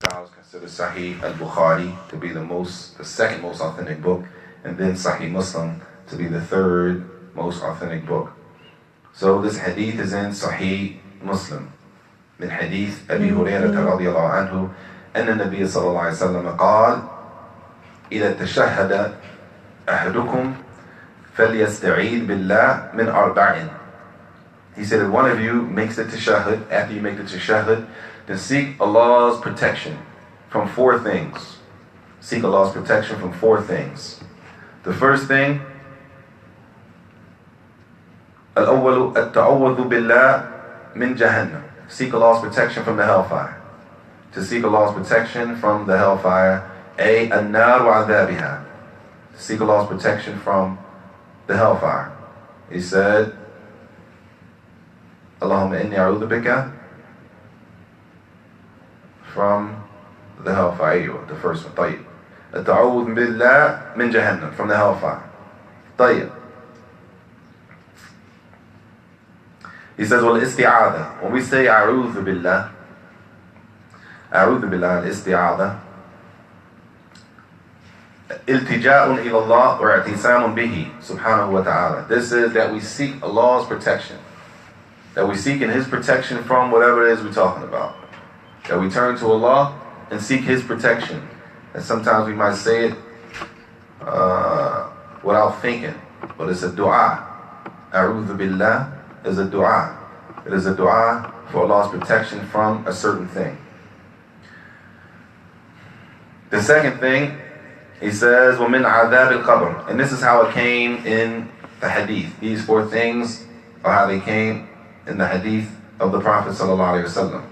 scholars consider Sahih al-Bukhari to be the second most authentic book, and then Sahih Muslim to be the third most authentic book. So this hadith is in Sahih Muslim. من حديث أبي هريرة رضي الله عنه أن النبي صلى الله عليه وسلم قال إذا تشهد أحدكم فليستعيذ بالله من أربع. He said, if one of you makes the tashahud, after you make the tashahud, then seek Allah's protection from four things. Seek Allah's protection from four things. The first thing, الأول التعوذ بالله من جهنم. Seek Allah's protection from the hellfire. To seek Allah's protection from the hellfire, أي النار وعذابها. Seek Allah's protection from the hellfire. He said, Allahumma inni a'udhu bika from the hellfire. The first one. طيب. التعوذ بالله من جهنم, from the hellfire. طيب. He says, well, when we say a'udhu billah, al-isti'adha, iltija'un ila Allah wa i'tisamun bihi, subhanahu wa ta'ala. This is that we seek Allah's protection. That we seek in His protection from whatever it is we're talking about. That we turn to Allah and seek His protection. And sometimes we might say it without thinking, but it's a dua. A'udhu billah is a dua. It is a dua for Allah's protection from a certain thing. The second thing, he says, وَمِنْ عَذَابِ الْقَبْرِ. And this is how it came in the hadith. These four things are how they came in the hadith of the Prophet sallallahu alaihi wasallam.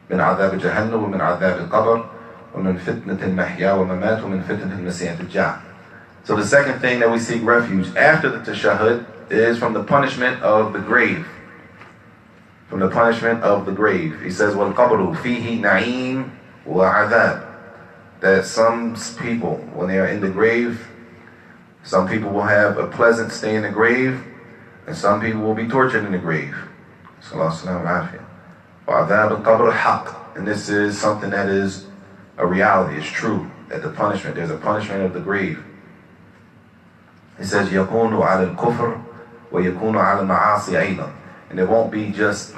مِنْ عَذَابِ جَهَنَّمَ وَمِنْ عَذَابِ الْقَبْرِ وَمِنْ فِتْنَةِ الْمَحْيَا وَمَمَاتِ وَمِنْ فِتْنَةِ الْمَسِيحِ الدَّجَّالِ. So the second thing that we seek refuge after the tashahud is from the punishment of the grave. From the punishment of the grave. He says, وَالْقَبْرُ فِيهِ نَعِيمٌ وَعَذَابٌ. That some people, when they are in the grave, some people will have a pleasant stay in the grave, and some people will be tortured in the grave. وَعَذَابُ الْقَبْرِ حَقٌّ. And this is something that is a reality, it's true, that the punishment, there's a punishment of the grave. He says, يَكُونُ عَلَى الْكُفْرِ وَيَكُونُ عَلَى الْمَعَاصِ أَيْضًا. And it won't be just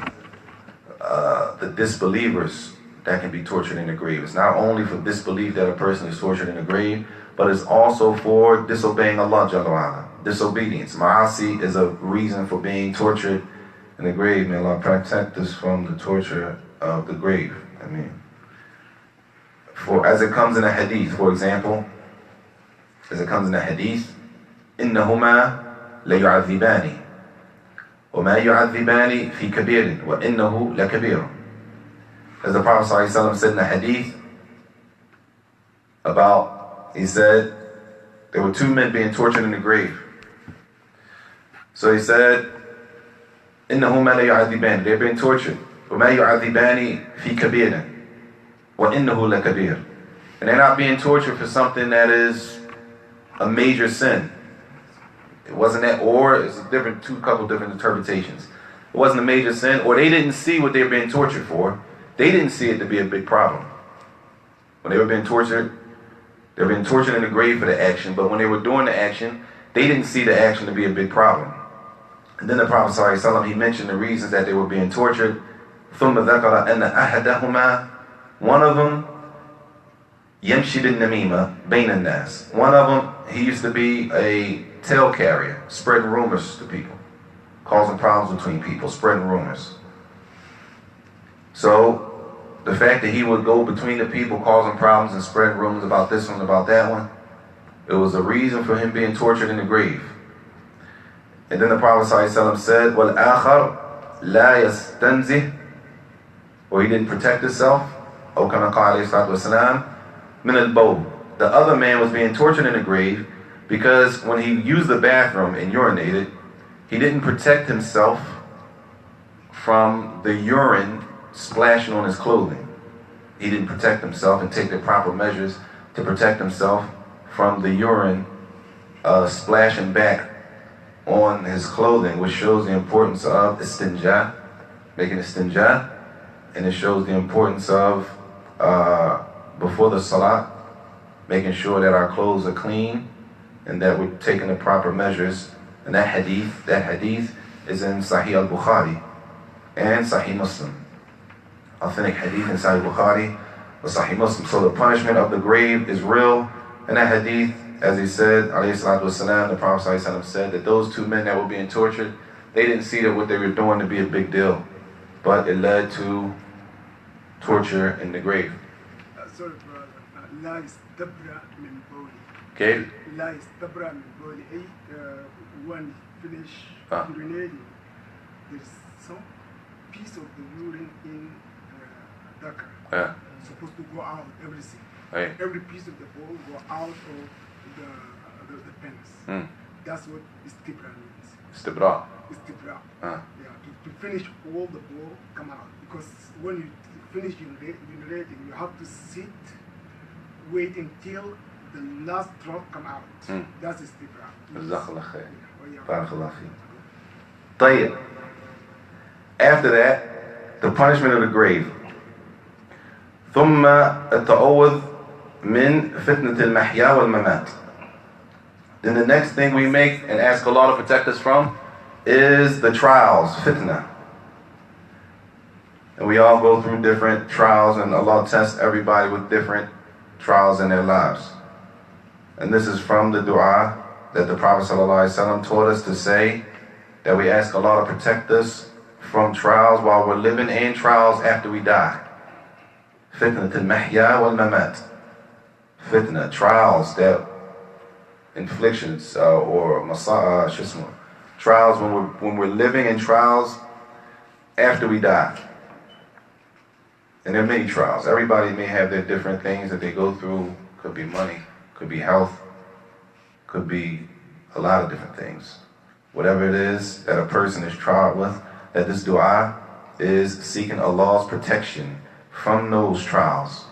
the disbelievers that can be tortured in the grave. It's not only for disbelief that a person is tortured in the grave, but it's also for disobeying Allah Jalla wa'ala. Disobedience. Ma'asi is a reason for being tortured in the grave. May Allah protect us from the torture of the grave. I mean, as it comes in a hadith, for example, as it comes in a hadith, إِنَّهُمَا لَيُعَذِّبَانِ وَمَا يُعَذِّبَانِ فِي كَبِيرٍ وَإِنَّهُ لَكَبِيرٌ. As the Prophet ﷺ said in the hadith about, he said, there were two men being tortured in the grave. So he said, إِنَّهُمَا لَيُعَذِّبَانِ. They're being tortured. وَمَا يُعَذِّبَانِ فِي كَبِيرٍ وَإِنَّهُ لَكَبِيرٌ. And they're not being tortured for something that is a major sin. It wasn't that, or it's a couple different interpretations. It wasn't a major sin, or they didn't see what they were being tortured for. They didn't see it to be a big problem. When they were being tortured, they were being tortured in the grave for the action, but when they were doing the action, they didn't see the action to be a big problem. And then the Prophet ﷺ, he mentioned the reasons that they were being tortured. ثُمَّ ذَكَرَ أَنَّ أَحَدَهُمَا. One of them, يَمْشِي بِالنَّمِيمَةِ بَيْنَ النَّاسِ. One of them, he used to be a tale carrier, spreading rumors to people, causing problems between people, spreading rumors. So, the fact that he would go between the people, causing problems and spreading rumors about this one, about that one, it was a reason for him being tortured in the grave. And then the Prophet ﷺ said, وَالْآخَرْ لَا يَسْتَنْزِهْ. Or he didn't protect himself. أو كما قال عليه الصلاة والسلام مِنَ الْبَوْلِ. The other man was being tortured in the grave because when he used the bathroom and urinated, he didn't protect himself from the urine splashing on his clothing. He didn't protect himself and take the proper measures to protect himself from the urine splashing back on his clothing, which shows the importance of istinja, making istinja, and it shows the importance of before the salat, making sure that our clothes are clean and that we're taking the proper measures. And that hadith is in Sahih al-Bukhari and Sahih Muslim. Authentic hadith in Sahih Bukhari or Sahih Muslim. So the punishment of the grave is real. And that hadith, as he said, alayhi salatu wasalam, the Prophet ﷺ said that those two men that were being tortured, they didn't see that what they were doing to be a big deal, but it led to torture in the grave. Sorry, brother. La istabra min bawli. Okay? La istabra min bawli. When finish urinating, there's some piece of the urine in Dhaka. Yeah. Supposed to go out, everything. Right. Every piece of the bowl go out of the pants. That's what istibra means. Istibra. Istibra. Yeah, to finish all the bowl come out. Because when you finish urinating, you have to sit, wait until the last drop come out. That's istibra. Jazakallah khair. Barakallah fi. Tayyib. After that, the punishment of the grave. ثم التعوذ من فتنة المحيا والممات. Then the next thing we make and ask Allah to protect us from is the trials, fitna. And we all go through different trials, and Allah tests everybody with different trials in their lives. And this is from the dua that the Prophet ﷺ taught us to say, that we ask Allah to protect us from trials while we're living and trials after we die. Fitna al-mahya wal-mamat. Fitna, trials, that inflictions or trials when we're living, and trials after we die. And there are many trials. Everybody may have their different things that they go through. Could be money, could be health, could be a lot of different things. Whatever it is that a person is tried with, that this dua is seeking Allah's protection from those trials.